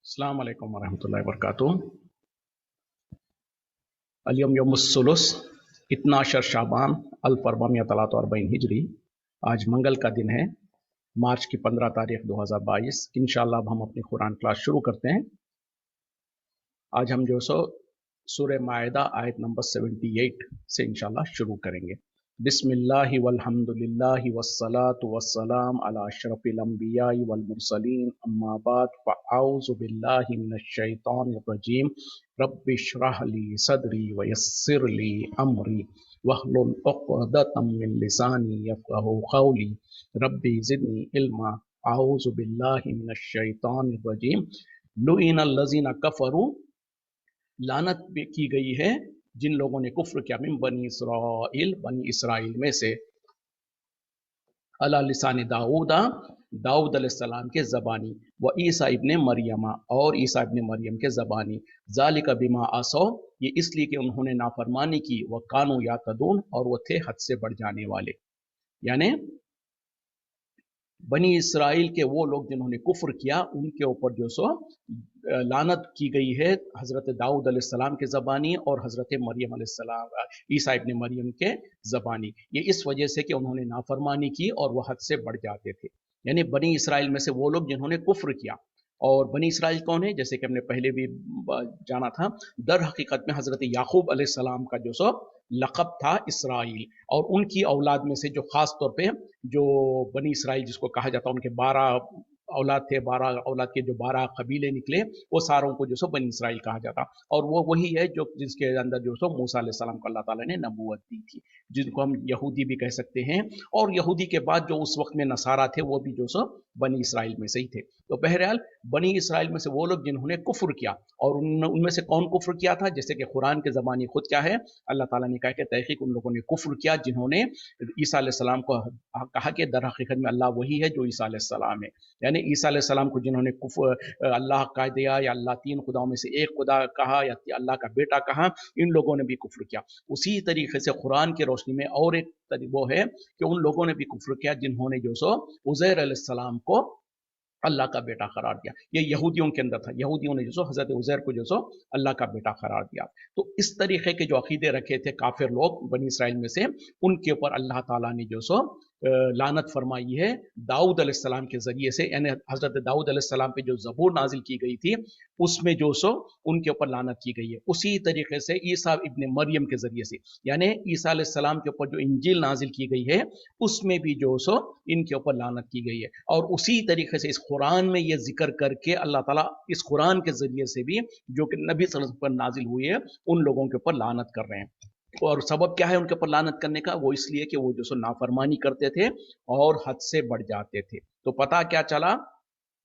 अस्सलाम वालेकुम वरहमतुल्लाहि वबरकातुह। अल-यौम यौमुस-सुलूस 12 शाबान 1443 हिजरी। आज मंगल का दिन है, मार्च की 15 तारीख 2022। इंशाअल्लाह अब हम अपनी कुरान क्लास शुरू करते हैं। आज हम जो सो सूरह माइदा आयत नंबर 78 से इंशाअल्लाह शुरू करेंगे। बिस्मिल्लाहि वल्हम्दुलिल्लाहि वस्सलातु वस्सलाम अला अशरफिल अंबियाई वल मुरसलीन अम्मा बाद फ़अऊज़ु बिल्लाहि मिनश शैतानिर रजीम रब्बि इश्रह ली सदरी वयस्सिर ली अमरी वहलुल उक़दतम मिन लिसानी यफ़क़हू क़ौली रब्बि ज़िदनी इल्मा अऊज़ु बिल्लाहि मिनश शैतानिर रजीम लुइनल लज़ीना कफ़रू, लानत की गई है जिन लोगों ने कुफ्र किया, मिन बनी इसराइल में से, अला लिसानी दाऊदा, दाऊद अलैहिस्सलाम के ज़बानी, व ईसा इब्ने मरियमा, और ईसा इब्ने मरियम के ज़बानी, ज़ालिका बिमा असौ, ये इसलिए कि उन्होंने नाफरमानी की, व कानू यातदून, और वो थे हद से बढ़ जाने वाले। यानी बनी इसराइल के वो लोग जिन्होंने कुफ्र किया उनके ऊपर जो सो लानत की गई है हज़रत दाऊद अलैहिस्सलाम के ज़बानी और हज़रत मरियम अलैहिस्सलाम ईसा इब्ने मरियम के ज़बानी। ये इस वजह से कि उन्होंने नाफरमानी की और वह हद से बढ़ जाते थे। यानी बनी इसराइल में से वो लोग जिन्होंने कुफ्र किया। और बनी इसराइल कौन है? जैसे कि हमने पहले भी जाना था, दर हकीकत में हज़रत याकूब अलैहिस्सलाम का जो सो लक़ब था इसराइल, और उनकी औलाद में से जो ख़ास तौर पे जो बनी इसराइल जिसको कहा जाता है, उनके 12 औलाद थे, 12 औलाद के जो 12 कबीले निकले, वो सारों को जो सो बनी इसराइल कहा जाता। और वो वही है जो जिसके अंदर जो सो मूसा अलैहिस्सलाम को अल्लाह ताला ने नबूवत दी थी, जिनको हम यहूदी भी कह सकते हैं। और यहूदी के बाद जो उस वक्त में नसारा थे वो भी जो सो बनी इसराइल में से ही थे। तो बहरहाल बनी इसराइल में से वो लोग जिन्होंने कुफ्र किया, और उनमें से कौन कुफ्र किया था? जैसे कि कुरान के ज़बानी खुद क्या है, अल्लाह ताला ने कहा कि तहकीक उन लोगों ने कुफ्र किया जिन्होंने ईसा अलैहिस्सलाम को कहा कि दर हकीकत में अल्लाह वही है जो ईसा अलैहिस्सलाम है। यानी ईसा अलैहिस्सलाम को जिन्होंने अल्लाह कह दिया, या अल्लाह तीन खुदाओं में से एक खुदा कहा, या अल्लाह का बेटा कहा, इन लोगों ने भी कुफ्र किया। उसी तरीके से कुरान की रोशनी में और एक वो है कि उन लोगों ने भी कुफ्र किया जिन्होंने जो सो उज़ैर अलैहिस्सलाम को अल्लाह का बेटा करार दिया। ये यहूदियों के अंदर था, यहूदियों ने जो सो हज़रत उज़ैर को जो सो अल्लाह का बेटा करार दिया। तो इस तरीके के जो अकीदे रखे थे काफिर लोग बनी इसराइल में से, उनके ऊपर अल्लाह ताला ने जो सो लानत फरमाई है दाऊद अलैहिस्सलाम के जरिए से। यानी हज़रत दाऊद अलैहिस्सलाम पे जो ज़बूर नाजिल की गई थी उसमें जो सो उनके ऊपर लानत की गई है। उसी तरीके से ईसा इब्ने मरियम के जरिए से, यानी ईसा अलैहिस्सलाम के ऊपर जो इंजील नाजिल की गई है उसमें भी जो सो इनके ऊपर लानत की गई है। और उसी तरीके से इस कुरान में ये जिक्र करके अल्लाह ताला इस कुरान के जरिए से भी जो कि नबी सल्लल्लाहु अलैहि वसल्लम पर नाजिल हुई है उन लोगों के ऊपर लानत कर रहे हैं। और सबब क्या है उनके ऊपर लानत करने का? वो इसलिए कि वो जो सो नाफरमानी करते थे और हद से बढ़ जाते थे। तो पता क्या चला,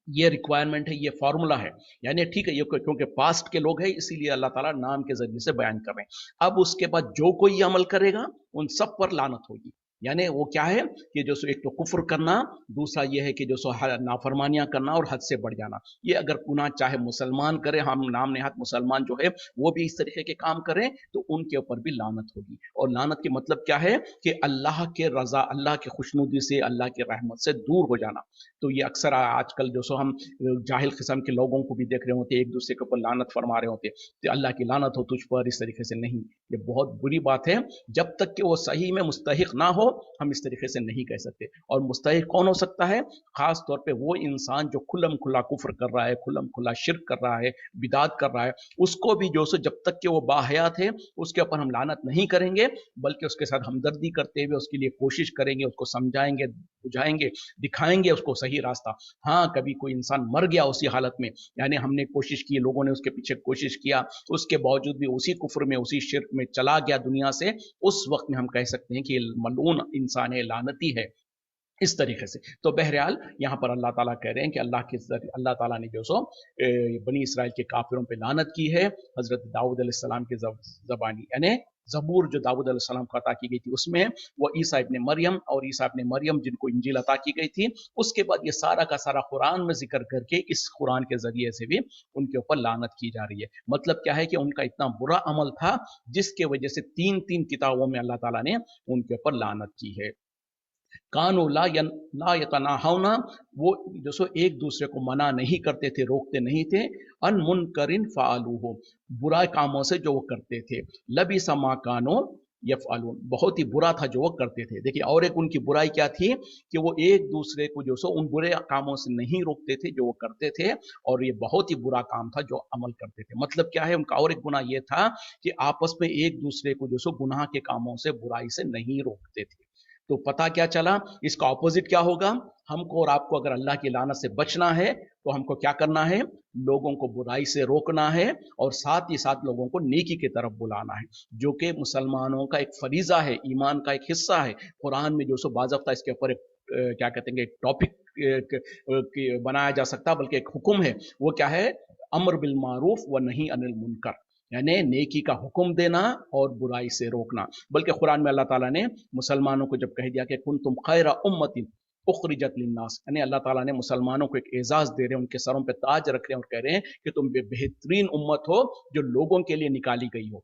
ये रिक्वायरमेंट है, ये फॉर्मूला है। यानी ठीक है, ये क्योंकि पास्ट के लोग हैं इसीलिए अल्लाह ताला नाम के जरिए से बयान कर रहे हैं। अब उसके बाद जो कोई अमल करेगा उन सब पर लानत होगी। यानी वो क्या है कि जो सो एक तो कुफ्र करना, दूसरा ये है कि जो सो नाफरमानियां करना और हद से बढ़ जाना। ये अगर गुनाह चाहे मुसलमान करे, हम नाम नेहात मुसलमान जो है वो भी इस तरीके के काम करें तो उनके ऊपर भी लानत होगी। और लानत के मतलब क्या है कि अल्लाह के रजा, अल्लाह की खुशनुदी से, अल्लाह की रहमत से दूर हो जाना। तो ये अक्सर आजकल जो सो हम जाहिल किस्म के लोगों को भी देख रहे होते, एक दूसरे के ऊपर लानत फरमा रहे होते, तो अल्लाह की लानत हो तुझ पर, इस तरीके से नहीं। ये बहुत बुरी बात है। जब तक कि वो सही में मुस्तहिक ना हो हम इस तरीके से नहीं कह सकते। और मुस्तहिक कौन हो सकता है? खास तौर पे वो इंसान जो खुल्लम खुल्ला कुफ्र कर रहा है, खुल्लम खुल्ला शिर्क कर रहा है, बिदात कर रहा है, उसको भी जो सो जब तक कि वो बाहयात है उसके ऊपर हम लानत नहीं करेंगे, बल्कि उसके साथ हमदर्दी करते हुए उसके लिए कोशिश करेंगे, उसको समझाएंगे, बुझाएंगे, दिखाएंगे उसको सही रास्ता। हाँ, कभी कोई इंसान मर गया उसी हालत में, यानी हमने कोशिश की, लोगों ने उसके पीछे कोशिश किया, उसके बावजूद भी उसी कुफ्र में, उसी शिर्क में चला गया दुनिया से, उस वक्त में हम कह सकते हैं कि ये मलून इंसान है, लानती है। इस तरीके से तो बहरहाल यहाँ पर अल्लाह ताला कह रहे हैं कि अल्लाह ताला ने जो सो बनी इसराइल के काफिरों पे लानत की है हजरत दाऊद अलैहिस्सलाम के ज़बानी। यानी ज़बूर जो दाऊद अलैहिस्सलाम को अता की गई थी उसमें वो ईसा इब्ने मरियम, और ईसा इब्ने मरियम जिनको इंजील अता की गई थी, उसके बाद ये सारा का सारा कुरान में जिक्र करके इस कुरान के जरिए से भी उनके ऊपर लानत की जा रही है। मतलब क्या है कि उनका इतना बुरा अमल था जिसके वजह से तीन तीन किताबों में अल्लाह ताला ने उनके ऊपर लानत की है। कानो ला यतनाहौना, वो जो सो एक दूसरे को मना नहीं करते थे, रोकते नहीं थे, अन मुनकरिन फ़ालूहु, बुरा कामों से जो वो करते थे, लबिसा मा कानो यफ़अलून, बहुत ही बुरा था जो वो करते थे। देखिए और एक उनकी बुराई क्या थी कि वो एक दूसरे को जो सो उन बुरे कामों से नहीं रोकते थे जो वो करते थे, और ये बहुत ही बुरा काम था जो अमल करते थे। मतलब क्या है, उनका और एक गुनाह ये था कि आपस में एक दूसरे को जो सो गुनाह के कामों से, बुराई से नहीं रोकते थे। तो पता क्या चला, इसका ऑपोजिट क्या होगा, हमको और आपको अगर अल्लाह की लानत से बचना है तो हमको क्या करना है, लोगों को बुराई से रोकना है और साथ ही साथ लोगों को नेकी की तरफ बुलाना है, जो कि मुसलमानों का एक फरीजा है, ईमान का एक हिस्सा है। कुरान में जो सो बाज़ाब्ता इसके ऊपर एक क्या कहते हैं, एक टॉपिक बनाया जा सकता, बल्कि एक हुक्म है। वो क्या है, अमर बिल मारूफ व नहीं अनिल मुनकर, यानी नेकी का हुक्म देना और बुराई से रोकना। बल्कि कुरान में अल्लाह ताला ने मुसलमानों को जब कह दिया कि कुंतुम खैरा उम्मतिन उखरिजत लिन्नास, यानी अल्लाह ताला ने मुसलमानों को एक एजाज दे रहे हैं, उनके सरों पे ताज रख रहे हैं और कह रहे हैं कि तुम बेहतरीन उम्मत हो जो लोगों के लिए निकाली गई हो।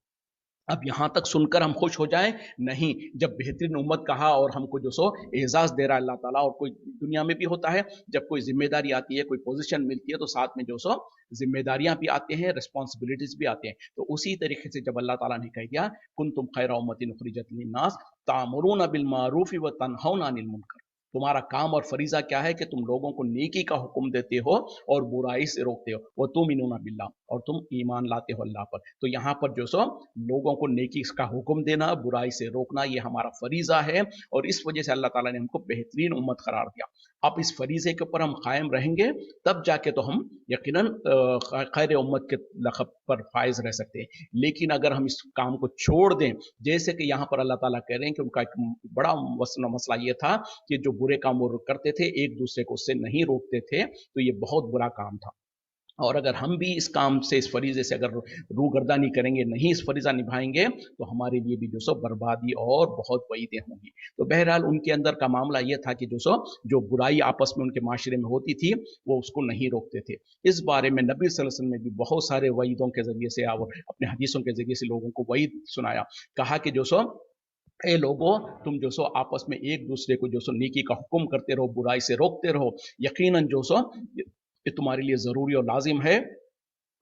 अब यहां तक सुनकर हम खुश हो जाएं? नहीं। जब बेहतरीन उम्मत कहा और हमको जो सो एजाज दे रहा है अल्लाह ताला, और कोई दुनिया में भी होता है, जब कोई जिम्मेदारी आती है, कोई पोजीशन मिलती है, तो साथ में जो सो जिम्मेदारियां भी आते हैं, रिस्पॉन्सिबिलिटीज भी आते हैं। तो उसी तरीके से जब अल्लाह ताला ने कह दिया कुंतुम खैरा उम्मतिन उखरिजत लिन्नास तामुरून बिल मारूफ व तनहौना अनिल मुनकर, तुम्हारा काम और फरीजा क्या है कि तुम लोगों को नेकी का हुक्म देते हो और बुराई से रोकते हो, वो तुम इनूना बिल्ला, और तुम ईमान लाते हो अल्लाह पर। तो यहाँ पर जो सो लोगों को नेकी का हुक्म देना, बुराई से रोकना, ये हमारा फरीजा है, और इस वजह से अल्लाह ताला ने हमको बेहतरीन उम्मत करार दिया। अब इस फरीजे के ऊपर हम कायम रहेंगे, तब जाके तो हम यकीनन खैर उम्मत के लक़ब पर फायज रह सकते हैं। लेकिन अगर हम इस काम को छोड़ दें, जैसे कि यहाँ पर अल्लाह ताला कह रहे हैं कि उनका एक बड़ा मसला ये था कि जो बुरे काम वो करते थे, एक दूसरे को उससे नहीं रोकते थे, तो ये बहुत बुरा काम था। और अगर हम भी इस काम से, इस फरीजे से अगर रूगर्दानी करेंगे, नहीं इस फरीजा निभाएंगे, तो हमारे लिए भी जो सो बर्बादी और बहुत वईदें होंगी। तो बहरहाल उनके अंदर का मामला यह था कि जो सो जो बुराई आपस में उनके माशरे में होती थी, वो उसको नहीं रोकते थे। इस बारे में नबी सल्लल्लाहु अलैहि वसल्लम ने भी बहुत सारे वईदों के जरिए से और अपने हदीसों के जरिए से लोगों को वईद सुनाया। कहा कि जो सो ए लोगो, तुम जो सो आपस में एक दूसरे को जो सो नेकी का हुक्म करते रहो, बुराई से रोकते रहो, यकीनन जो सो ये तुम्हारे लिए ज़रूरी और लाजिम है।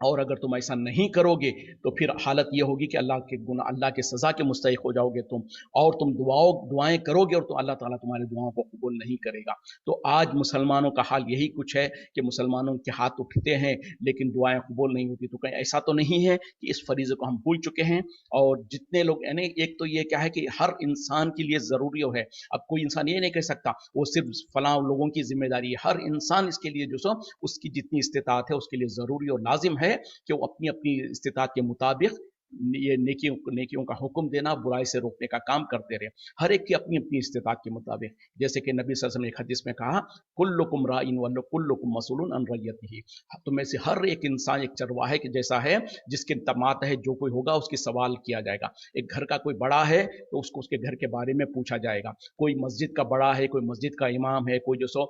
और अगर तुम ऐसा नहीं करोगे तो फिर हालत यह होगी कि अल्लाह के सज़ा के मुस्तहिक हो जाओगे तुम, और तुम दुआएं करोगे और तो अल्लाह ताला तुम्हारी दुआओं को कबूल नहीं करेगा। तो आज मुसलमानों का हाल यही कुछ है कि मुसलमानों के हाथ उठते हैं लेकिन दुआएं कबूल नहीं होती। तो कहीं ऐसा तो नहीं है कि इस फरीज़े को हम भूल चुके हैं? और जितने लोग, यानी एक तो ये क्या है कि हर इंसान के लिए ज़रूरी है। अब कोई इंसान ये नहीं कह सकता वो सिर्फ फलां लोगों की जिम्मेदारी है। हर इंसान इसके लिए जो सो उसकी जितनी इस्तिताअत है उसके लिए ज़रूरी और लाजिम है कि वो अपनी अपनी इस्तिताअत के मुताबिक ये नेकियों का हुक्म देना, बुराई से रोकने का काम करते रहे, हर एक की अपनी अपनी इस्तिताअत के मुताबिक। जैसे कि नबी सल्लल्लाहु अलैहि वसल्लम ने एक हदीस में कहा, कुल्लुकुम राइन व कुल्लुकुम मसऊलुन अन रइयतिही, तुम में से हर एक इंसान एक चरवाहे के जैसा है, जिसके तमात है जो कोई होगा उसकी सवाल किया जाएगा। एक घर का कोई बड़ा है तो उसको उसके घर के बारे में पूछा जाएगा। कोई मस्जिद का बड़ा है, कोई मस्जिद का इमाम है, कोई जो सो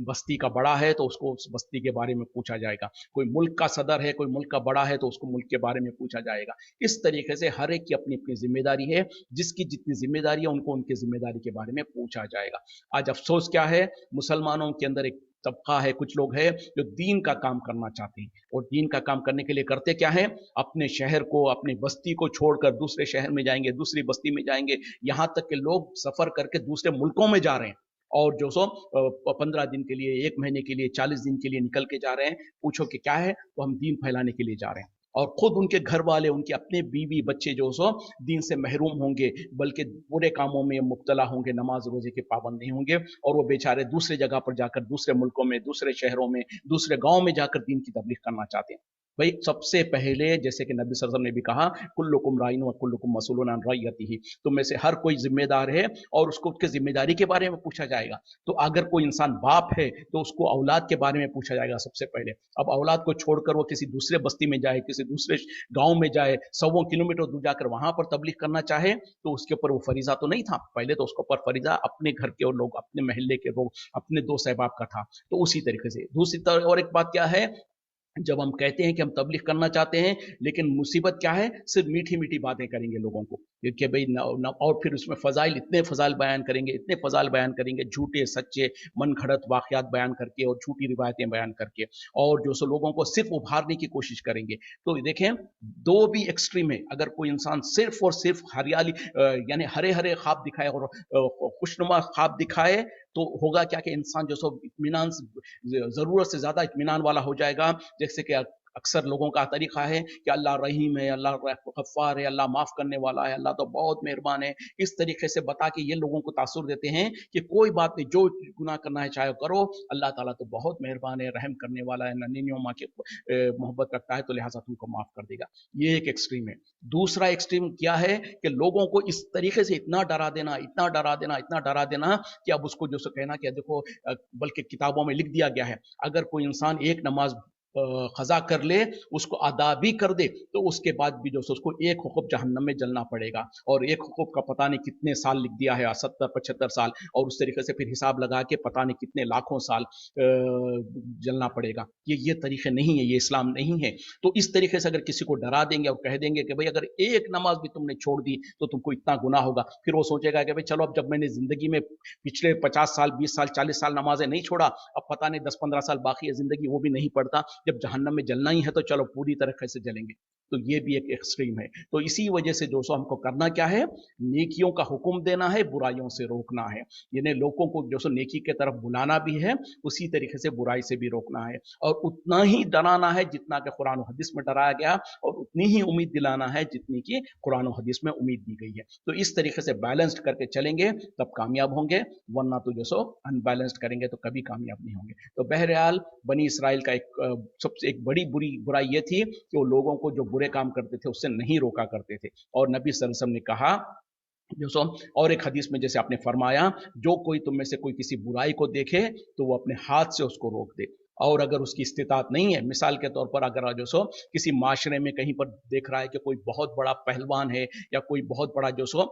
बस्ती का बड़ा है तो उसको उस बस्ती के बारे में पूछा जाएगा। कोई मुल्क का सदर है, कोई मुल्क का बड़ा है तो उसको मुल्क के बारे में पूछा जाएगा। इस तरीके से हर एक की अपनी अपनी जिम्मेदारी है, जिसकी जितनी जिम्मेदारी है उनको उनकी जिम्मेदारी के बारे में पूछा जाएगा। आज अफसोस क्या है, मुसलमानों के अंदर एक तबका है, कुछ लोग हैं जो दीन का काम करना चाहते हैं, और दीन का काम करने के लिए करते क्या है, अपने शहर को, अपनी बस्ती को छोड़कर दूसरे शहर में जाएंगे, दूसरी बस्ती में जाएंगे, यहां तक कि लोग सफर करके दूसरे मुल्कों में जा रहे हैं, और जो सो 15 दिन के लिए, 1 महीने के लिए, 40 दिन के लिए निकल के जा रहे हैं। पूछो कि क्या है, तो हम दीन फैलाने के लिए जा रहे हैं। और खुद उनके घर वाले, उनके अपने बीवी बच्चे जो सो दीन से महरूम होंगे, बल्कि बुरे कामों में मुब्तला होंगे, नमाज रोजे के पाबंद नहीं होंगे, और वो बेचारे दूसरे जगह पर जाकर, दूसरे मुल्कों में, दूसरे शहरों में, दूसरे गांव में जाकर दीन की तबलीग करना चाहते हैं। भाई सबसे पहले, जैसे कि नबी सल्लल्लाहु अलैहि वसल्लम ने भी कहा, कुल्लुकुम राइन व कुल्लुकुम मसऊलुन अन रइयतिही, तुम में से हर कोई जिम्मेदार है और उसको उसकी जिम्मेदारी के बारे में पूछा जाएगा। तो अगर कोई इंसान बाप है तो उसको औलाद के बारे में पूछा जाएगा सबसे पहले। अब औलाद को छोड़कर वो किसी दूसरे बस्ती में जाए, किसी दूसरे गांव में जाए, सौ किलोमीटर दूर जाकर वहां पर तबलीग करना चाहे, तो उसके ऊपर वो फरीजा तो नहीं था। पहले तो उसके ऊपर फरीजा अपने घर के लोग, अपने महल्ले के लोग, अपने दोस्त अहबाब का था। तो उसी तरीके से दूसरी तरफ और एक बात क्या है जब हम कहते हैं कि हम तबलीग करना चाहते हैं, लेकिन मुसीबत क्या है, सिर्फ मीठी मीठी बातें करेंगे लोगों को कि भाई और फिर उसमें फजाइल, इतने फजाइल बयान करेंगे, इतने फजाइल बयान करेंगे, झूठे सच्चे मन घड़त वाकयात बयान करके और झूठी रिवायतें बयान करके, और जो सो लोगों को सिर्फ उभारने की कोशिश करेंगे। तो देखें, दो भी एक्सट्रीम है। अगर कोई इंसान सिर्फ और सिर्फ हरियाली यानी हरे हरे ख्वाब दिखाए और खुशनुमा ख्वाब दिखाए, तो होगा क्या कि इंसान जो सो इत्मीनान, जरूरत से ज्यादा इत्मीनान वाला हो जाएगा। जैसे कि अक्सर लोगों का तरीका है कि अल्लाह रहीम है, अल्लाह गफ्फार है, अल्लाह माफ करने वाला है, अल्लाह तो बहुत मेहरबान है, इस तरीके से बता के ये लोगों को तासुर देते हैं कि कोई बात नहीं, जो गुनाह करना है चाहे करो, अल्लाह ताला तो बहुत मेहरबान है, रहम करने वाला है, नन्ही माँ की मोहब्बत करता है, तो लिहाजा तुमको माफ कर देगा। ये एक एक्सट्रीम है। दूसरा एक्सट्रीम क्या है कि लोगों को इस तरीके से इतना डरा देना, इतना डरा देना, इतना डरा देना कि अब उसको जो कहना कि देखो, बल्कि किताबों में लिख दिया गया है, अगर कोई इंसान एक नमाज खजा कर ले, उसको अदा भी कर दे, तो उसके बाद भी जो उसको एक हुक्म जहन्नम में जलना पड़ेगा। और एक हुक्म का पता नहीं कितने साल लिख दिया है, 70-75 साल, और उस तरीके से फिर हिसाब लगा के पता नहीं कितने लाखों साल जलना पड़ेगा। ये तरीके नहीं है, ये इस्लाम नहीं है। तो इस तरीके से अगर किसी को डरा देंगे और कह देंगे कि भाई अगर एक नमाज भी तुमने छोड़ दी तो तुमको इतना गुनाह होगा, फिर वो सोचेगा कि भाई चलो, अब जब मैंने जिंदगी में पिछले 50 साल, 20 साल, 40 साल नमाजें नहीं छोड़ा, अब पता नहीं 10-15 साल बाकी है जिंदगी, वो भी नहीं पड़ता, जब जहन्नम में जलना ही है तो चलो पूरी तरह से जलेंगे। तो ये भी एक एक्सट्रीम है। तो इसी वजह से दोस्तों, हमको करना क्या है, नेकियों का हुक्म देना है, बुराइयों से रोकना है। यानी लोगों को जो सो नेकी के तरफ बुलाना भी है, उसी तरीके से बुराई से भी रोकना है, और उतना ही डराना है जितना कि कुरान और हदीस में डराया गया, और उतनी ही उम्मीद दिलाना है जितनी कि कुरान और हदीस में उम्मीद दी गई है। तो इस तरीके से बैलेंस्ड करके चलेंगे तब कामयाब होंगे, वरना तो जो सो अनबैलेंस्ड करेंगे तो कभी कामयाब नहीं होंगे। तो बहरहाल, बनी इसराइल का एक सबसे एक बड़ी बुरी बुराई ये थी कि वो लोगों को जो बुरे काम करते थे उससे नहीं रोका करते थे। और नबी सल्लल्लाहु अलैहि वसल्लम ने कहा, जो सो, और एक हदीस में जैसे आपने फरमाया, जो कोई तुम में से कोई किसी बुराई को देखे तो वो अपने हाथ से उसको रोक दे। और अगर उसकी इस्तिताअत नहीं है, मिसाल के तौर पर अगर जो सो किसी माशरे में कहीं पर देख रहा है कि कोई बहुत बड़ा पहलवान है, या कोई बहुत बड़ा जो सो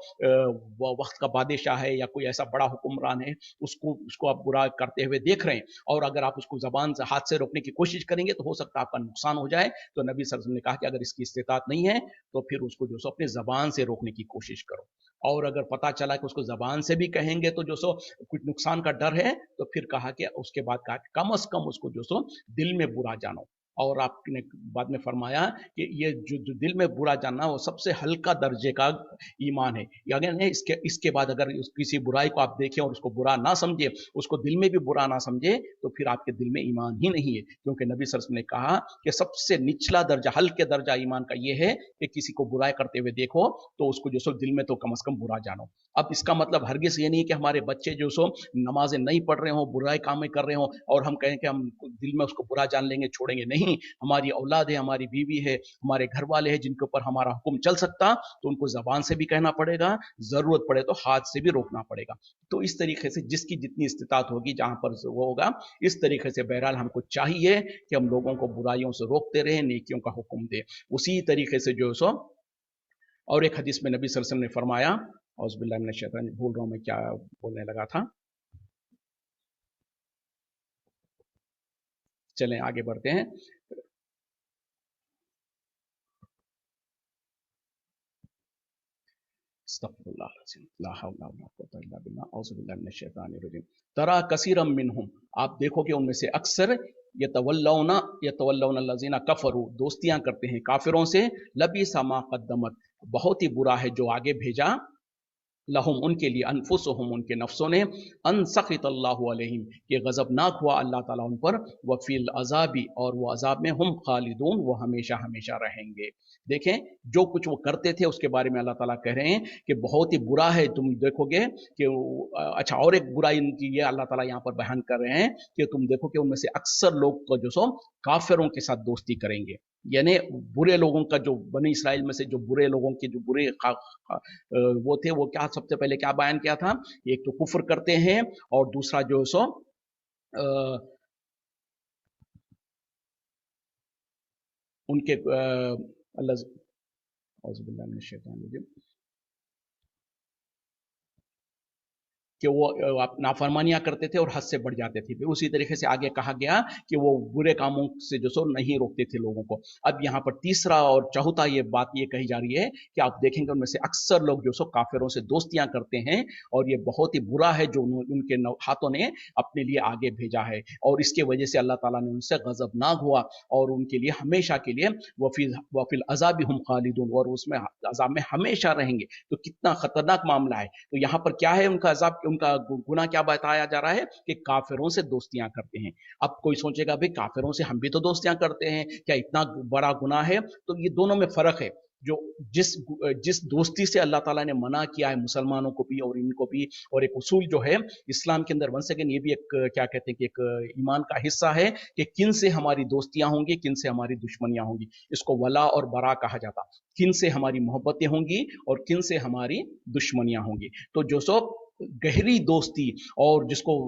वक्त का बादशाह है, या कोई ऐसा बड़ा हुक्मरान है, उसको उसको आप बुरा करते हुए देख रहे हैं, और अगर आप उसको जबान से, हाथ से रोकने की कोशिश करेंगे तो हो सकता है आपका नुकसान हो जाए। तो नबी सल्लल्लाहु अलैहि वसल्लम ने कहा कि अगर इसकी इस्तिताअत नहीं है तो फिर उसको जो सो अपने जबान से रोकने की कोशिश करो। और अगर पता चला कि उसको जबान से भी कहेंगे तो जो सो कुछ नुकसान का डर है, तो फिर कहा कि उसके बाद कहा कि कम से कम उसको जो सो दिल में बुरा जानो। और आपने बाद में फरमाया कि ये जो दिल में बुरा जानना, वो सबसे हल्का दर्जे का ईमान है। यानी इसके इसके बाद अगर किसी बुराई को आप देखें और उसको बुरा ना समझे, उसको दिल में भी बुरा ना समझे, तो फिर आपके दिल में ईमान ही नहीं है। क्योंकि नबी सल्लल्लाहु अलैहि वसल्लम ने कहा कि सबसे निचला दर्जा, हल्के दर्जा ईमान का ये है कि किसी को बुराई करते हुए देखो तो उसको जो सो दिल में तो कम से कम बुरा जानो। अब इसका मतलब हरगिज ये नहीं है कि हमारे बच्चे जो सो नमाजें नहीं पढ़ रहे हो, बुराई काम कर रहे हो, और हम कहें कि हम दिल में उसको बुरा जान लेंगे, छोड़ेंगे नहीं। हमारी औलाद है, हमारी बीवी है, हमारे घर वाले हैं जिनके ऊपर हमारा हुक्म चल सकता, तो उनको जबान से भी कहना पड़ेगा, जरूरत पड़े तो हाथ से भी रोकना पड़ेगा। तो इस तरीके से जिसकी जितनी इस्तिताअत होगी, जहां पर वो होगा, इस तरीके से बहरहाल हमको चाहिए कि हम लोगों को बुराइयों से रोकते रहें, नेकियों का हुक्म दे। उसी तरीके से जो सो, और एक हदीस में नबी सल्लल्लाहु अलैहि वसल्लम ने फरमाया, औज़ुबिल्लाहि मिनश शैतानिर रजीम, भूल रहा हूं मैं क्या बोलने लगा था, चलें आगे बढ़ते हैं। तरा कसीरम मिनहुम, आप देखोगे उनमें से अक्सर, ये तवल्लौना, ये तवल्लौना लजीना कफरू, दोस्तियां करते हैं काफिरों से, लबी समा कद्दमत, बहुत ही बुरा है जो आगे भेजा, लहुम उनके लिए, अनफुसहुम उनके नफ्सों ने, अन सखित अल्लाहु अलैहिम कि गजबनाक हुआ अल्लाह ताला उन पर, वफिल अजाबी और वो अजाब में, हम खालिदून वो हमेशा हमेशा रहेंगे। देखें, जो कुछ वो करते थे उसके बारे में अल्लाह ताला कह रहे हैं कि बहुत ही बुरा है। तुम देखोगे कि अच्छा, और एक बुराई इनकी ये अल्लाह ताला यहाँ पर बयान कर रहे हैं कि तुम देखो कि उनमें से अक्सर लोग को जो सो काफिरों के साथ दोस्ती करेंगे। यानी बुरे लोगों का, जो बनी इसराइल में से जो बुरे लोगों के जो बुरे वो थे, वो क्या सबसे पहले क्या बयान किया था, एक तो कुफ्र करते हैं, और दूसरा जो है सो उनके अल्लाह, औज़ुबिल्लाहि मिनश शैतानिर रजीम, کہ وہ नाफरमानियां करते थे और हद से बढ़ जाते थे। फिर उसी तरीके से आगे कहा गया कि वो बुरे कामों से जो सो नहीं रोकते थे लोगों को। अब यहाँ पर तीसरा और चौथा ये बात ये कही जा रही है कि आप देखेंगे उनमें से अक्सर लोग जो सो काफिरों से दोस्तियां करते हैं, और ये बहुत ही बुरा है जो उनके हाथों ने अपने लिए आगे भेजा है, और इसके वजह से अल्लाह ताला ने उनसे गजबनाक हुआ और उनके लिए हमेशा के लिए वफिल अजाब हम खालिदून, और उसमें अजाब में हमेशा रहेंगे। तो कितना खतरनाक मामला है। तो यहाँ पर क्या है, उनका अजाब, उनका गुनाह क्या बताया जा रहा है कि काफिरों से दोस्तियां करते हैं। अब कोई सोचेगा भाई काफिरों से हम भी तो दोस्तियां करते हैं, क्या इतना बड़ा गुनाह है? तो ये दोनों में फर्क है। जो जिस जिस दोस्ती से अल्लाह ताला ने मना किया है मुसलमानों को भी और इनको भी, और एक उसूल जो है इस्लाम के अंदर, वंस अगेन ये भी एक क्या कहते हैं कि एक ईमान का हिस्सा है कि किन से हमारी दोस्तियां होंगी, किन से हमारी दुश्मनियां होंगी। इसको वला और बरा कहा जाता, किन से हमारी मोहब्बतें होंगी और किन से हमारी दुश्मनियां होंगी। तो जो सो गहरी दोस्ती और जिसको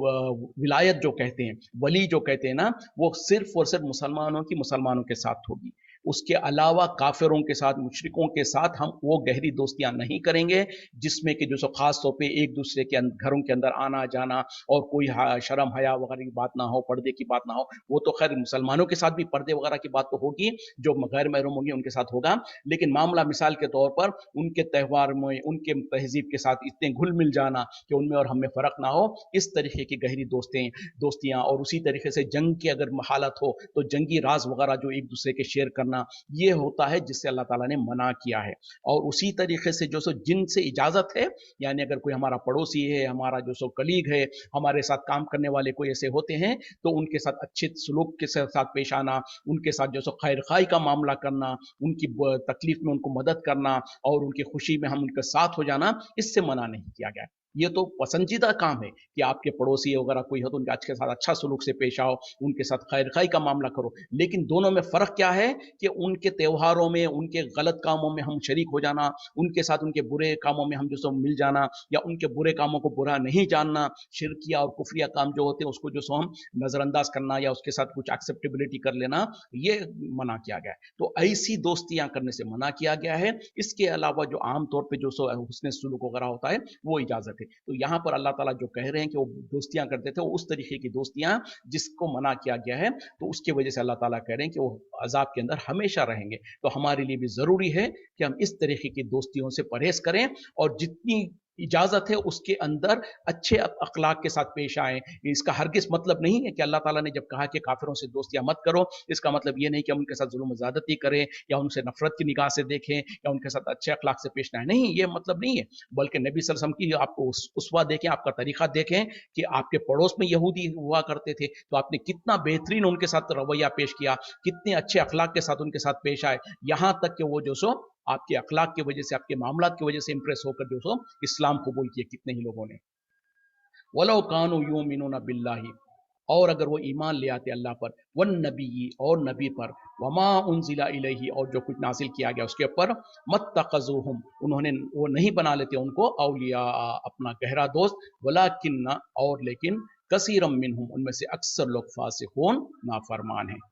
विलायत जो कहते हैं, वली जो कहते हैं ना, वो सिर्फ और सिर्फ मुसलमानों की मुसलमानों के साथ होगी। उसके अलावा काफिरों के साथ, मुशरिकों के साथ हम वो गहरी दोस्तियां नहीं करेंगे जिसमें कि जो सो खास तौर पे एक दूसरे के घरों के अंदर आना जाना और कोई शर्म हया वगैरह की बात ना हो, पर्दे की बात ना हो। वो तो खैर मुसलमानों के साथ भी पर्दे वगैरह की बात तो होगी, जो गैर महरूम होंगे उनके साथ होगा। लेकिन मामला मिसाल के तौर पर उनके त्यौहार में, उनके तहजीब के साथ इतने घुल मिल जाना कि उनमें और हमें फ़र्क ना हो, इस तरीके की गहरी दोस्तियाँ। और उसी तरीके से जंग की अगर हालत हो तो जंगी राज वगैरह जो एक दूसरे के शेयर करना, ये होता है जिससे अल्लाह ताला ने मना किया है। और उसी तरीके से जो सो जिनसे इजाज़त है, यानी अगर कोई हमारा पड़ोसी है, हमारा जो सो कलीग है, हमारे साथ काम करने वाले कोई ऐसे होते हैं, तो उनके साथ अच्छे सलूक के साथ पेश आना, उनके साथ जो सो खैर खाई का मामला करना, उनकी तकलीफ में उनको मदद करना और उनकी खुशी में हम उनके साथ हो जाना, इससे मना नहीं किया गया। ये तो पसंदीदा काम है कि आपके पड़ोसी वगैरह कोई हो तो उनके के साथ अच्छा सलूक से पेश आओ, उनके साथ खैर खाई का मामला करो। लेकिन दोनों में फ़र्क क्या है कि उनके त्योहारों में, उनके गलत कामों में हम शरीक हो जाना, उनके साथ उनके बुरे कामों में हम जो सो मिल जाना, या उनके बुरे कामों को बुरा नहीं जानना, शिरकिया और कुफरिया काम जो होते हैं उसको जो सो हम नज़रअंदाज करना या उसके साथ कुछ एक्सेप्टेबिलिटी कर लेना, ये मना किया गया है। तो ऐसी दोस्तियां करने से मना किया गया है। इसके अलावा जो आम तौर पे जो सो हुस्न सुलूक वगैरह होता है वो इजाजत है। तो यहाँ पर अल्लाह ताला जो कह रहे हैं कि वो दोस्तियां करते थे, वो उस तरीके की दोस्तियां जिसको मना किया गया है, तो उसकी वजह से अल्लाह ताला कह रहे हैं कि वो अजाब के अंदर हमेशा रहेंगे। तो हमारे लिए भी जरूरी है कि हम इस तरीके की दोस्तियों से परहेज करें और जितनी इजाजत है उसके अंदर अच्छे अखलाक के साथ पेश आए। इसका हरगिज मतलब नहीं है कि अल्लाह ताला ने जब कहा कि काफिरों से दोस्तियां मत करो, इसका मतलब ये नहीं कि हम उनके साथ जुल्म ज़्यादती करें या उनसे नफरत की निगाह से देखें या उनके साथ अच्छे अखलाक से पेश ना आए। नहीं, ये मतलब नहीं है। बल्कि नबी सल्लल्लाहु अलैहि वसल्लम की आपको उसवा देखें, आपका तरीका देखें कि आपके पड़ोस में यहूदी हुआ करते थे, तो आपने कितना बेहतरीन उनके साथ रवैया पेश किया, कितने अच्छे अखलाक के साथ उनके साथ पेश आए, यहाँ तक कि वो जो सो आपके अखलाक की वजह से, आपके मामलात की वजह से इंप्रेस होकर जो सो इस्लाम कबूल किए कितने ही लोगों ने। वलो कानू युमिनूना बिल्लाहि, और अगर वो ईमान ले आते अल्लाह पर, वन नबी, और नबी पर, वमा उनजिला इलैहि, और जो कुछ नाजिल किया गया उसके ऊपर, मत्तखजुहुम, उन्होंने वो नहीं बना लेते उनको औलिया, अपना गहरा दोस्त, वलाकिन्ना, और लेकिन, कसीरम मिनहुम, उनमें से अक्सर लोग फासिकून, नाफरमान हैं।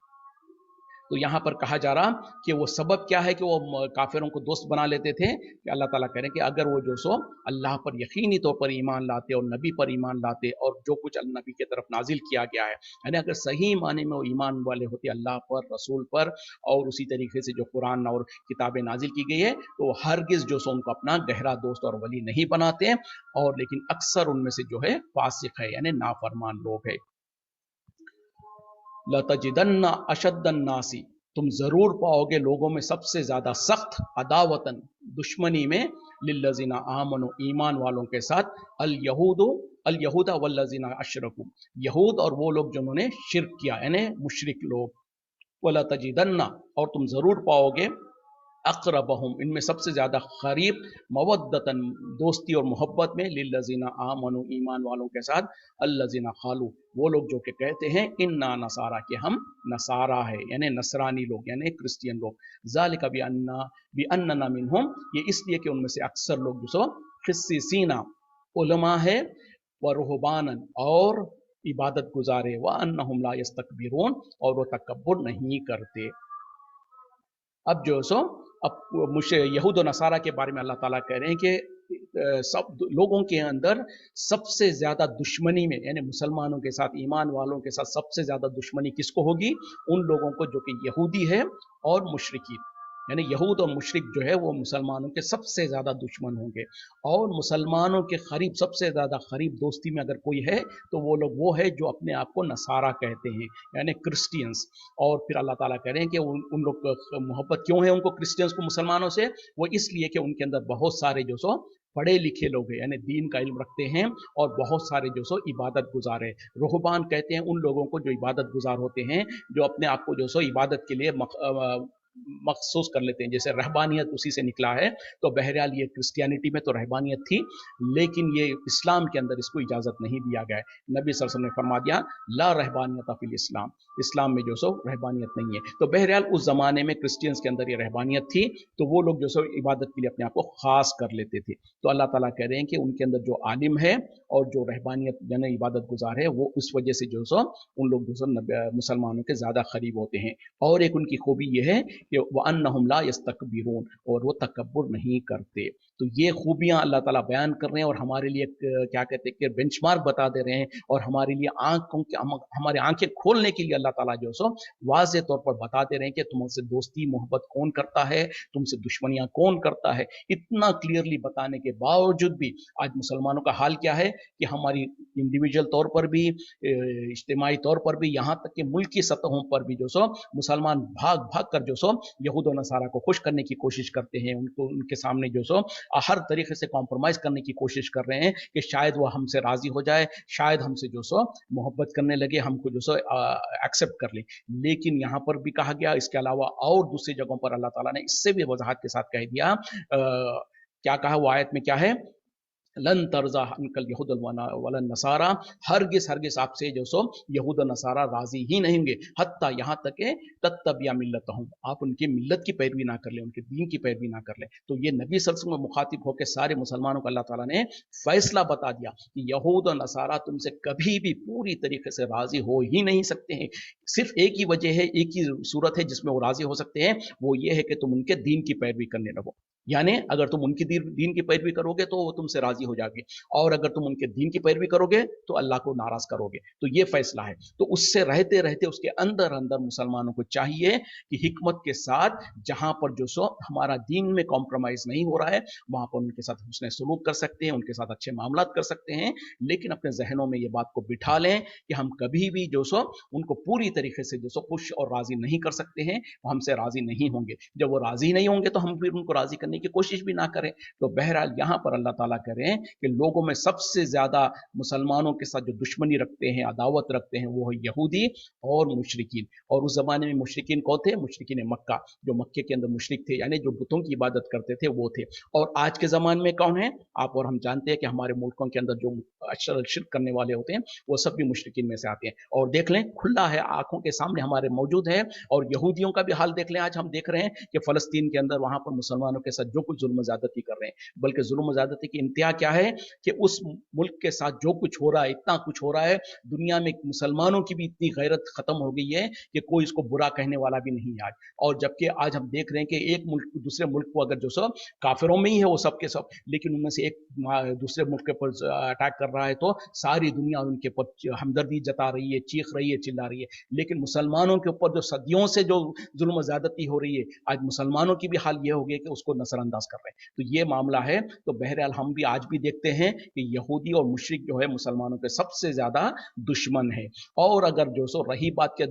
तो यहाँ पर कहा जा रहा कि वो सबब क्या है कि वो काफिरों को दोस्त बना लेते थे, कि अल्लाह ताला कह रहे हैं कि अगर वो जो सो अल्लाह पर यकीनी तौर पर ईमान लाते और नबी पर ईमान लाते और जो कुछ नबी की तरफ नाजिल किया गया है, यानी अगर सही माने में वो ईमान वाले होते अल्लाह पर, रसूल पर, और उसी तरीके से जो कुरान और किताबें नाजिल की गई है, तो हरगिज जो सो उनको अपना गहरा दोस्त और वली नहीं बनाते। और लेकिन अक्सर उनमें से जो है फासिक है, यानी नाफरमान लोग है। लतजिदन्ना अशद्दन्नासी, तुम जरूर पाओगे लोगों में सबसे ज्यादा सख्त अदावतन, दुश्मनी में, लिल्लजीना आमनु, ईमान वालों के साथ, अल यहूदो, अल यहूदा वल्लजीना अशरकू, यहूद और वो लोग जिन्होंने शिरक किया, यानी मुशरिक लोग। वला तजिदन्ना, और तुम जरूर पाओगे, अक़रबहुम, इनमें सबसे ज़्यादा करीब, मवद्दतन, दोस्ती और मोहब्बत में, लिल्लज़ीना आमनु, ईमान वालों के साथ, अल्लज़ीना क़ालू, वो लोग जो कि कहते हैं इन्ना नसारा, कि हम नसारा है, यानी नसरानी लोग, यानी क्रिश्चियन लोग। ज़ालिका बिअन्नना मिनहुम, ये इसलिए कि उनमें से अक्सर लोग जो सो क़िस्सिसीना, उलमा है, व रुहबानन, और इबादत गुजारे, व अन्नहुम ला यस्तकबिरून, और वो तकब्बुर नहीं करते। अब जो सो अब यहूद और नसारा के बारे में अल्लाह ताला कह रहे हैं कि सब लोगों के अंदर सबसे ज्यादा दुश्मनी में, यानी मुसलमानों के साथ, ईमान वालों के साथ सबसे ज्यादा दुश्मनी किसको होगी? उन लोगों को जो कि यहूदी है और मुशरिकीन, यानी यहूद और मुशरिक जो है वो मुसलमानों के सबसे ज्यादा दुश्मन होंगे। और मुसलमानों के करीब सबसे ज्यादा करीब दोस्ती में अगर कोई है तो वो लोग वो है जो अपने आप को नसारा कहते हैं, यानी क्रिश्चियंस। और फिर अल्लाह ताला कह रहे हैं कि उन लोग को मोहब्बत क्यों है उनको, क्रिश्चियंस को मुसलमानों से? वो इसलिए कि उनके अंदर बहुत सारे जो सो पढ़े लिखे लोग हैं, यानी दीन का इल्म रखते हैं, और बहुत सारे जो सो इबादत गुजार है। रुहबान कहते हैं उन लोगों को जो इबादत गुजार होते हैं, जो अपने आप को जो सो इबादत के लिए मखसूस कर लेते हैं, जैसे रहबानियत उसी से निकला है। तो बहरहाल ये क्रिश्चियनिटी में तो रहबानियत थी, लेकिन ये इस्लाम के अंदर इसको इजाजत नहीं दिया गया है। नबी सल्लल्लाहु अलैहि वसल्लम ने फरमा दिया ला रहबानियत फिल इस्लाम, इस्लाम में जो सो रहबानियत नहीं है। तो बहरहाल उस जमाने में क्रिश्चियंस के अंदर ये रहबानियत थी, तो वो लोग जो सो इबादत के लिए अपने आप को खास कर लेते थे। तो अल्लाह ताला कह रहे हैं कि उनके अंदर जो आलिम है और जो रहबानियत यानी इबादत गुजार है, वो उस वजह से जो सो उन लोग जो सो मुसलमानों के ज्यादा करीब होते हैं। और एक उनकी खूबी ये है कि वअन्नहुम ला यस्तकबिरून, और वो तकब्बुर नहीं करते। तो ये खूबियां अल्लाह ताला बयान कर रहे हैं और हमारे लिए क्या कहते हैं कि बेंचमार्क बता दे रहे हैं, और हमारे लिए हमारे आंखें खोलने के लिए अल्लाह ताला जो सो वाज़े तौर पर बता दे रहे हैं कि तुमसे दोस्ती मोहब्बत कौन करता है, तुमसे दुश्मनियां कौन करता है। इतना क्लियरली बताने के बावजूद भी आज मुसलमानों का हाल क्या है कि हमारी इंडिविजुअल तौर पर भी, इज्तिमाई तौर पर भी, यहाँ तक कि मुल्की सतहों पर भी जो सो मुसलमान भाग भाग कर जो सो यहूद और नसारा को खुश करने की कोशिश करते हैं, उनको उनके सामने जो सो हर तरीके से कॉम्प्रोमाइज करने की कोशिश कर रहे हैं कि शायद वो हमसे राजी हो जाए, शायद हमसे जो सो मोहब्बत करने लगे, हमको जो सो एक्सेप्ट कर ले। लेकिन यहाँ पर भी कहा गया, इसके अलावा और दूसरी जगहों पर अल्लाह ताला ने इससे भी वजाहत के साथ कह दिया, क्या कहा वो आयत में क्या है? लन तरजा अंकल यहूद वलन नसारा, हरगिज हरगिज आपसे जो सो यहूद नसारा राजी ही नहीं होंगे, हत्ता यहाँ तक के तत्तबिया मिल्लत हूँ, आप उनकी मिल्लत की पैरवी ना कर ले, उनके दीन की पैरवी ना कर ले। तो ये नबी सल्लल्लाहु अलैहि वसल्लम में मुखातिब होकर सारे मुसलमानों को अल्लाह ताला ने फैसला बता दिया कि यहूद और नसारा तुमसे कभी भी पूरी तरीके से राजी हो ही नहीं सकते हैं। सिर्फ एक ही वजह है, एक ही सूरत है जिसमें वो राजी हो सकते हैं, वो ये है कि तुम उनके दीन की पैरवी करने लगो। यानी अगर तुम उनकी दीन की पैरवी करोगे तो वो तुमसे राजी हो जाएगी, और अगर तुम उनके दीन की पैरवी करोगे तो अल्लाह को नाराज करोगे। तो ये फैसला है। तो उससे रहते रहते उसके अंदर अंदर मुसलमानों को चाहिए कि हिकमत के साथ, जहां पर जो सो हमारा दीन में कॉम्प्रोमाइज नहीं हो रहा है, वहां पर उनके साथ हुस्न सलूक कर सकते हैं, उनके साथ अच्छे मामलात कर सकते हैं, लेकिन अपने जहनों में ये बात को बिठा लें कि हम कभी भी जो सो उनको पूरी तरीके से जो सो खुश और राजी नहीं कर सकते हैं, वो हमसे राजी नहीं होंगे। जब वो राजी नहीं होंगे तो हम फिर उनको राजी करने की कोशिश भी ना करें। तो बहरहाल यहां पर अल्लाह ताला करें कि लोगों में सबसे ज्यादा मुसलमानों के साथ जो दुश्मनी रखते हैं, अदावत रखते हैं, वो है यहूदी और मुशरिकीन। और उस जमाने में मुशरिकीन कौन थे? मुशरिकीन मक्का, जो मक्के के अंदर मुशरिक थे, यानी जो बुतों की इबादत करते थे वो थे। और आज के जमाने में कौन है? आप और हम जानते हैं कि हमारे मुल्कों के अंदर जो शिरक करने वाले होते हैं वो सब भी मुशरिकीन में से आते हैं। और देख लें, खुला है, आंखों के सामने हमारे मौजूद है। और यहूदियों का भी हाल देख लें, आज हम देख रहे हैं कि फलस्तीन के अंदर वहां पर मुसलमानों के साथ जो कुछ जुल्म ज्यादती कर रहे हैं, बल्कि जुल्म ज्यादती की इंतहा क्या है कि उस मुल्क के साथ जो कुछ हो रहा है, इतना कुछ हो रहा है, दुनिया में मुसलमानों की भी इतनी गैरत खत्म हो गई है कि कोई इसको बुरा कहने वाला भी नहीं है आज। और जबकि आज हम देख रहे हैं कि एक मुल्क दूसरे मुल्क को अगर जो सब काफिरों में ही है वो सब के सब, लेकिन उनमें से एक दूसरे मुल्क के ऊपर अटैक कर रहा है तो सारी दुनिया उनके ऊपर हमदर्दी जता रही है, चीख रही है, चिल्ला रही है। लेकिन मुसलमानों के ऊपर जो सदियों से जो जुल्म ज्यादती हो रही है, आज मुसलमानों की भी हाल ये हो गया कि उसको नजरअंदाज कर रहे हैं। तो ये मामला है। तो बहरहाल हम भी आज भी देखते हैं कि यहूदी और मुशरिक जो है मुसलमानों के सबसे ज्यादा दुश्मन है। और अगर जो सो रही बात के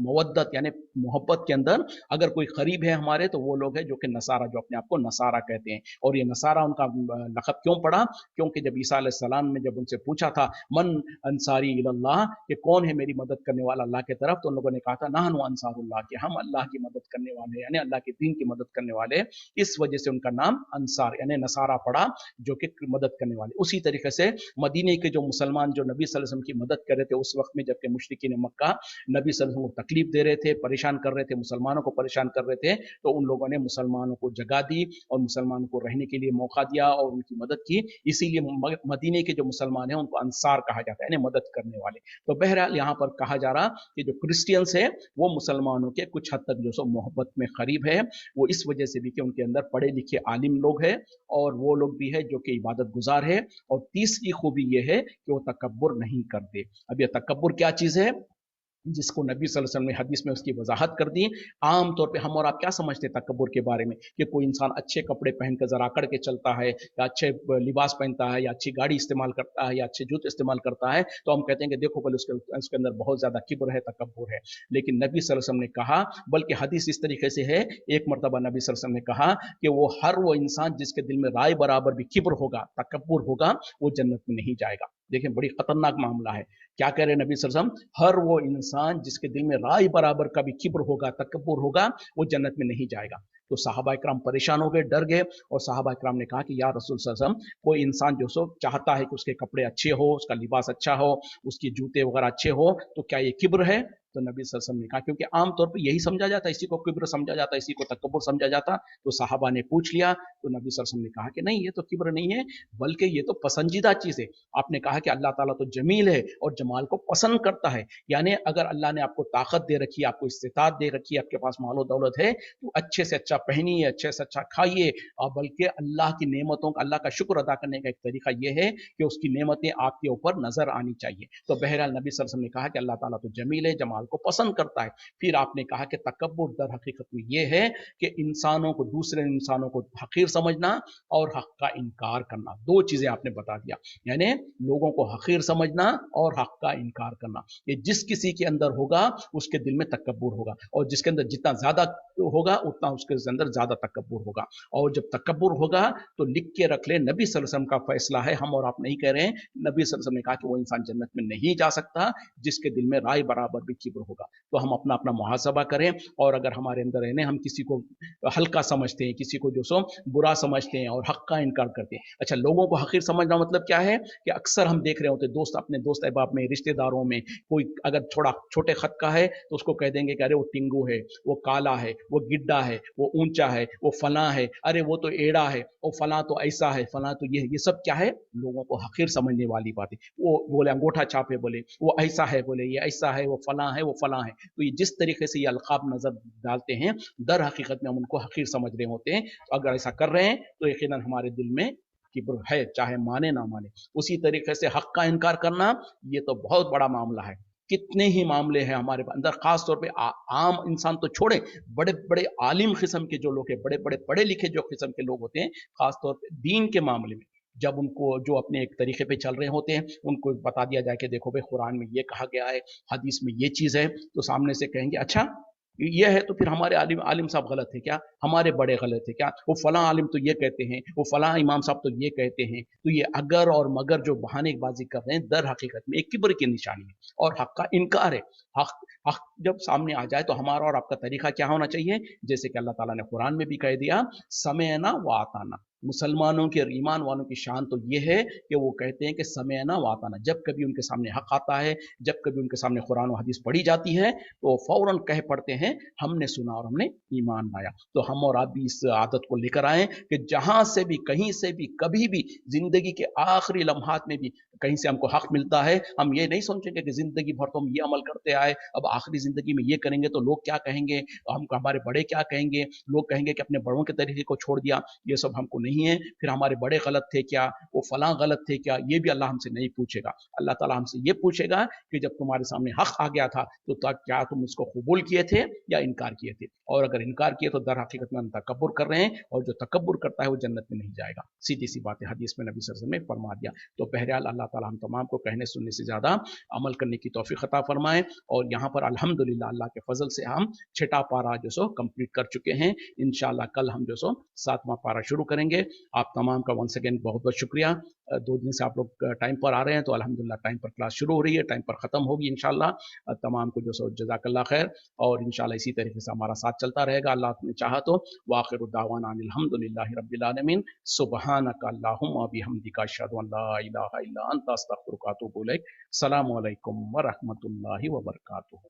मवद्दत यानी मोहब्बत के अंदर अगर कोई करीब है हमारे, तो वो लोग हैं जो कि नसारा, जो अपने आप को नसारा कहते हैं। और ये नसारा उनका लक़ब क्यों पड़ा? क्योंकि जब ईसा अलैहिस्सलाम ने जब उनसे पूछा था मन अंसारी इलल्लाह, कि कौन है मेरी मदद करने वाला अल्लाह की तरफ, तो उन लोगों ने कहा था नहनु अंसारुल्लाह, कि हम अल्लाह की मदद करने वाले, यानी अल्लाह के दीन की मदद करने वाले। इस वजह से उनका नाम अंसार यानी नसारा पड़ा, जो कि मदद करने वाले। उसी तरीके से मदीने के जो मुसलमान जो नबी सल्लल्लाहु अलैहि वसल्लम की मदद कर रहे थे उस वक्त में, जबकि मुशरिकीन मक्का नबी सल्लल्लाहु अलैहि वसल्लम को तकलीफ दे रहे थे, परेशान कर रहे थे, मुसलमानों को परेशान कर रहे थे, तो उन लोगों ने मुसलमानों को जगह दी और मुसलमानों को रहने के लिए मौका दिया और उनकी मदद की। इसीलिए मदीने के जो मुसलमान हैं उनको अंसार कहा जाता है, यानी मदद करने वाले। तो बहरहाल यहाँ पर कहा जा रहा कि जो क्रिश्चियंस है वो मुसलमानों के कुछ हद तक जो सो मोहब्बत में करीब है, वो इस वजह से भी कि उनके अंदर पढ़े लिखे आलिम लोग हैं, और वो लोग भी है जो कि इबादत गुजार है। और तीसरी खूबी ये है कि वो तकब्बुर नहीं करते। अब ये तकब्बुर क्या चीज़ है, जिसको नबी सल्लल्लाहु अलैहि वसल्लम ने हदीस में उसकी वजाहत कर दी। आम तौर पे हम और आप क्या समझते हैं तकब्बुर के बारे में, कि कोई इंसान अच्छे कपड़े पहन कर जरा आकड़ के चलता है, या अच्छे लिबास पहनता है, या अच्छी गाड़ी इस्तेमाल करता है, या अच्छे जूते इस्तेमाल करता है, तो हम कहते हैं कि देखो बोले उसके अंदर बहुत ज्यादा किब्र है, तकब्बुर है। लेकिन नबी सल्लल्लाहु अलैहि वसल्लम ने कहा, बल्कि हदीस इस तरीके से है, एक मरतबा नबी सल्लल्लाहु अलैहि वसल्लम ने कहा कि वो इंसान जिसके दिल में राय बराबर भी किब्र होगा, तकब्बुर होगा, वो जन्नत में नहीं जाएगा। देखें बड़ी खतरनाक मामला है। क्या कह रहे हैं नबी सल्लल्लाहु अलैहि वसल्लम, हर वो इंसान जिसके दिल में राय बराबर का भी किब्र होगा, तकब्बुर होगा, वो जन्नत में नहीं जाएगा। तो सहाबा इकराम परेशान हो गए, डर गए, और सहाबा इकराम ने कहा कि या रसूल सल्लल्लाहु अलैहि वसल्लम, कोई इंसान जो सो चाहता है कि उसके कपड़े अच्छे हो, उसका लिबास अच्छा हो, उसके जूते वगैरह अच्छे हो, तो क्या ये किब्र है? तो नबी सल्लल्लाहु अलैहि वसल्लम ने कहा, क्योंकि आमतौर पर यही समझा जाता है, इसी को किब्र समझा जाता है, इसी को तकब्बुर समझा जाता। तो साहबा ने पूछ लिया, तो नबी सल्लल्लाहु अलैहि वसल्लम ने कहा कि नहीं, ये तो किब्र नहीं है, बल्कि ये तो पसंदीदा चीज़ है। आपने कहा कि अल्लाह ताला तो जमील है और जमाल को पसंद करता है। यानी अगर अल्लाह ने आपको ताकत दे रखी है, आपको इस्तिताअत दे रखी है, आपके पास मालो दौलत है, तो अच्छे से अच्छा पहनिए, अच्छे से अच्छा खाइए। और बल्कि अल्लाह की नेमतों का, अल्लाह का शुक्र अदा करने का एक तरीका यह है कि उसकी नेमतें आपके ऊपर नजर आनी चाहिए। तो बहरहाल नबी सल्लल्लाहु अलैहि वसल्लम ने कहा कि अल्लाह ताला तो जमील है, जमाल को पसंद करता है। फिर आपने कहा कि तकब्बुर दर हकीकत में यह है कि इंसानों को, दूसरे इंसानों को हकीर समझना और हक का इनकार करना, दो चीजें आपने बता दिया। यानी लोगों को हकीर समझना और हक का इनकार करना, ये जिस किसी के अंदर होगा उसके दिल में तकब्बुर होगा, और जिसके अंदर जितना ज्यादा होगा उतना उसके अंदर ज्यादा तकब्बुर होगा। और जब तकब्बुर होगा तो लिख के रख ले, नबी सल्लल्लाहु अलैहि वसल्लम का फैसला है, हम और आप नहीं कह रहे हैं। नबी सल्लल्लाहु अलैहि वसल्लम ने कहा कि वो इंसान जन्नत में नहीं जा सकता जिसके दिल में राय बराबर भी किब्र होगा। तो हम अपना अपना मुहासबा करें, और अगर हमारे अंदर रहने हम किसी को हल्का समझते हैं, किसी को जो सो बुरा समझते हैं और हक का इनकार करते हैं। अच्छा, लोगों को हकीर समझना मतलब क्या है, कि अक्सर हम देख रहे होते हैं दोस्त, अपने दोस्त अहबाब में, रिश्तेदारों में, कोई अगर थोड़ा छोटे खत का है तो उसको कह देंगे कि अरे वो टिंगू है, वो काला है, वो गिड्डा है, वो ऊंचा है, वो फला है, अरे वो तो एड़ा है, वो फला तो ऐसा है, फला तो ये सब क्या है, लोगों को हकीर समझने वाली बात है। वो बोले अंगूठा छापे, बोले वो ऐसा है, बोले ये ऐसा है, वो फला है, वो फला है। तो ये जिस तरीके से ये अलकाब नजर डालते हैं, दर हकीकत में हम उनको हकीर समझ रहे होते हैं। तो अगर ऐसा कर रहे हैं तो यकीनन हमारे दिल में किब्र है, चाहे माने ना माने। उसी तरीके से हक का इनकार करना, ये तो बहुत बड़ा मामला है। कितने ही मामले हैं हमारे अंदर, खास तौर पे आम इंसान तो छोड़े, बड़े बड़े आलिम किस्म के जो लोग हैं, बड़े बड़े पढ़े लिखे जो किस्म के लोग होते हैं, खास तौर पे दीन के मामले में, जब उनको जो अपने एक तरीके पे चल रहे होते हैं, उनको बता दिया जाए कि देखो भाई कुरान में ये कहा गया है, हदीस में ये चीज़ है, तो सामने से कहेंगे अच्छा ये है, तो फिर हमारे आलिम आलिम साहब गलत है क्या, हमारे बड़े गलत है क्या, वो फला आलिम तो ये कहते हैं, वो फला इमाम साहब तो ये कहते हैं। तो ये अगर और मगर जो बहानेबाजी कर रहे हैं, दर हकीकत में एक किब्र की निशानी है और हक का इनकार है। हक हक जब सामने आ जाए तो हमारा और आपका तरीका क्या होना चाहिए, जैसे कि अल्लाह ताला ने कुरान में भी कह दिया, समयना व आताना। मुसलमानों के और ईमान वालों की शान तो ये है कि वो कहते हैं कि समयना व आताना, जब कभी उनके सामने हक आता है, जब कभी उनके सामने कुरान और हदीस पढ़ी जाती है, तो फौरन कह पड़ते हैं हमने सुना और हमने ईमान लाया। तो हम और आप भी इस आदत को लेकर आए कि जहां से भी, कहीं से भी, कभी भी, जिंदगी के आखिरी लम्हात में भी कहीं से हमको हक मिलता है, हम ये नहीं सोचेंगे कि जिंदगी भर तो हम ये अमल करते आए, अब आखिरी जिंदगी में ये करेंगे तो लोग क्या कहेंगे, हम हमारे बड़े क्या कहेंगे, लोग कहेंगे कि अपने बड़ों के तरीके को छोड़ दिया। ये सब हमको नहीं है। फिर हमारे बड़े गलत थे क्या, वो फलां गलत थे क्या, ये भी अल्लाह हमसे नहीं पूछेगा। अल्लाह ताला हमसे ये पूछेगा कि जब तुम्हारे सामने हक आ गया था तो क्या तुम उसको कबूल किए थे या इनकार किए थे, और अगर इनकार किए तो दर हकीकत में हम तकब्बुर कर रहे हैं, और जो तकब्बुर करता है वो जन्नत में नहीं जाएगा। सीधी सी बात है, हदीस में नबी सल्लल्लाहु अलैहि वसल्लम ने फरमा दिया। तो बहरहाल अल्लाह ताला हम तमाम को कहने सुनने से ज़्यादा अमल करने की तौफीक अता फरमाए। और यहाँ पर अल्हम्दुलिल्लाह अल्लाह के फजल से हम छठा पारा जो सो कंप्लीट कर चुके हैं। इंशाल्लाह कल हम जो सो सातवां पारा शुरू करेंगे। आप तमाम का वंस अगेन बहुत बहुत शुक्रिया। 2 दिन से आप लोग टाइम पर आ रहे हैं, तो अल्हम्दुलिल्लाह टाइम पर क्लास शुरू हो रही है, टाइम पर ख़त्म होगी इंशाल्लाह। तमाम को जो सो जज़ाकल्लाह खैर, और इंशाल्लाह इसी तरीके से हमारा साथ चलता रहेगा, अल्लाह ने चाहा तो। वाखिरु दावाना अनिल हम्दुलिल्लाहि रब्बिल आलमीन, सुब्हानका अल्लाहुम्मा बिहम्दिका अशहदु अन ला इलाहा इल्ला अंता अस्तगफिरुका व अतूबु इलैक। अस्सलामु अलैकुम व रहमतुल्लाहि व बरकातुहू।